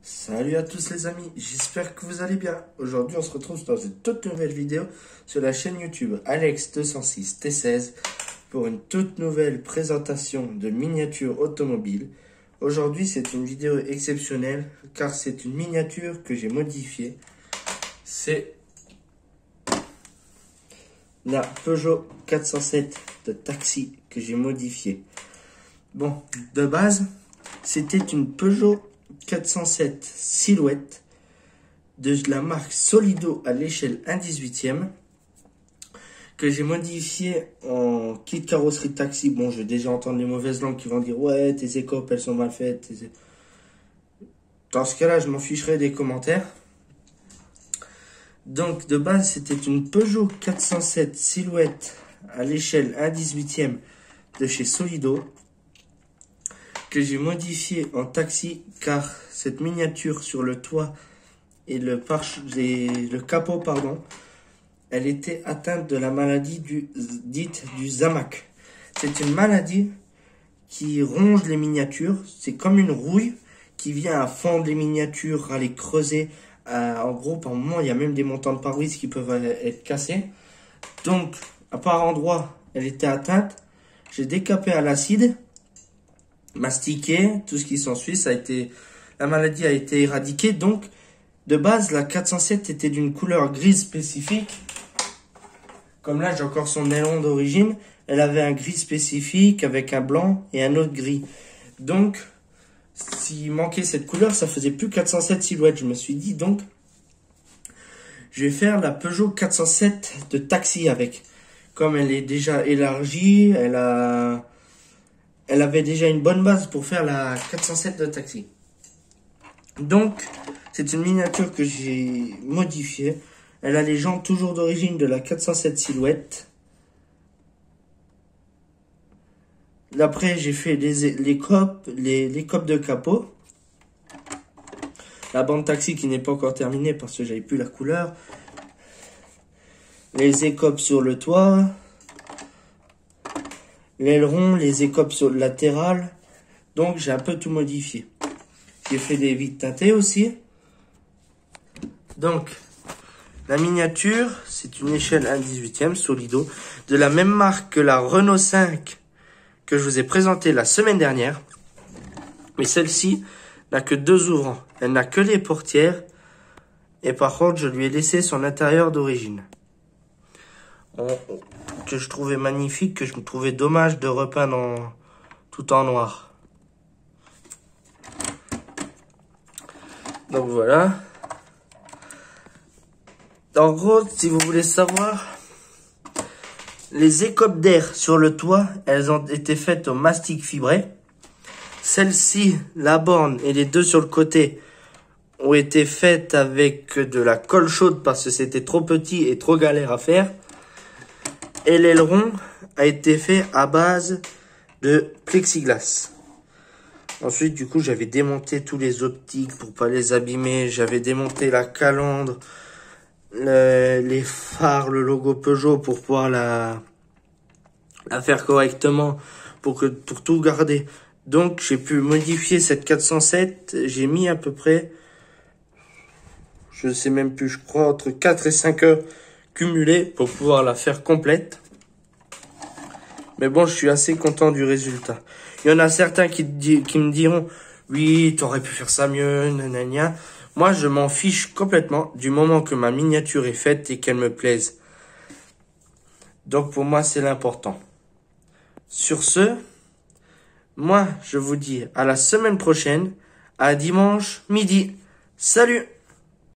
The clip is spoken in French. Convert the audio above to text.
Salut à tous les amis, j'espère que vous allez bien. Aujourd'hui on se retrouve dans une toute nouvelle vidéo sur la chaîne YouTube Alex206T16 pour une toute nouvelle présentation de miniatures automobiles. Aujourd'hui c'est une vidéo exceptionnelle car c'est une miniature que j'ai modifiée. C'est la Peugeot 407 de taxi que j'ai modifiée. Bon, de base c'était une Peugeot 407 Silhouette de la marque Solido à l'échelle 1/18e que j'ai modifié en kit carrosserie taxi. Bon, je vais déjà entendre les mauvaises langues qui vont dire ouais, tes écopes elles sont mal faites. Dans ce cas-là, je m'en ficherai des commentaires. Donc de base, c'était une Peugeot 407 Silhouette à l'échelle 1/18e de chez Solido que j'ai modifié en taxi car cette miniature sur le toit et le capot, elle était atteinte de la maladie dite du Zamac. C'est une maladie qui ronge les miniatures. C'est comme une rouille qui vient à fendre les miniatures, à les creuser. En gros, par moment, il y a même des montants de pare-brise qui peuvent être cassés. Donc, à part endroit, elle était atteinte. J'ai décapé à l'acide, mastiqué, tout ce qui s'ensuit, la maladie a été éradiquée. Donc, de base, la 407 était d'une couleur grise spécifique. Comme là, j'ai encore son aileron d'origine. Elle avait un gris spécifique avec un blanc et un autre gris. Donc, s'il manquait cette couleur, ça faisait plus 407 Silhouette. Je me suis dit, donc, je vais faire la Peugeot 407 de taxi avec. Comme elle est déjà élargie, elle avait déjà une bonne base pour faire la 407 de taxi. Donc, c'est une miniature que j'ai modifiée. Elle a les jantes toujours d'origine de la 407 Silhouette. D'après, j'ai fait les copes de capot. La bande taxi qui n'est pas encore terminée parce que j'avais plus la couleur. Les écopes sur le toit. L'aileron, les écopes sur le latéral. Donc, j'ai un peu tout modifié. J'ai fait des vitres teintées aussi. Donc, la miniature, c'est une échelle 1/18e Solido, de la même marque que la Renault 5 que je vous ai présentée la semaine dernière. Mais celle-ci n'a que 2 ouvrants. Elle n'a que les portières. Et par contre, je lui ai laissé son intérieur d'origine. Que je trouvais magnifique, que je me trouvais dommage de repeindre tout en noir. Donc voilà. En gros, si vous voulez savoir, les écopes d'air sur le toit, elles ont été faites au mastic fibré. Celle-ci, la borne et les deux sur le côté, ont été faites avec de la colle chaude parce que c'était trop petit et trop galère à faire. Et l'aileron a été fait à base de plexiglas. Ensuite, du coup, j'avais démonté tous les optiques pour pas les abîmer. J'avais démonté la calandre, les phares, le logo Peugeot pour pouvoir la faire correctement, pour tout garder. Donc, j'ai pu modifier cette 407. J'ai mis à peu près, je sais même plus, je crois, entre 4 et 5 heures cumulées pour pouvoir la faire complète. Mais bon, je suis assez content du résultat. Il y en a certains qui me diront, oui, t'aurais pu faire ça mieux, nanana. Moi, je m'en fiche complètement du moment que ma miniature est faite et qu'elle me plaise. Donc, pour moi, c'est l'important. Sur ce, moi, je vous dis à la semaine prochaine, à dimanche midi. Salut!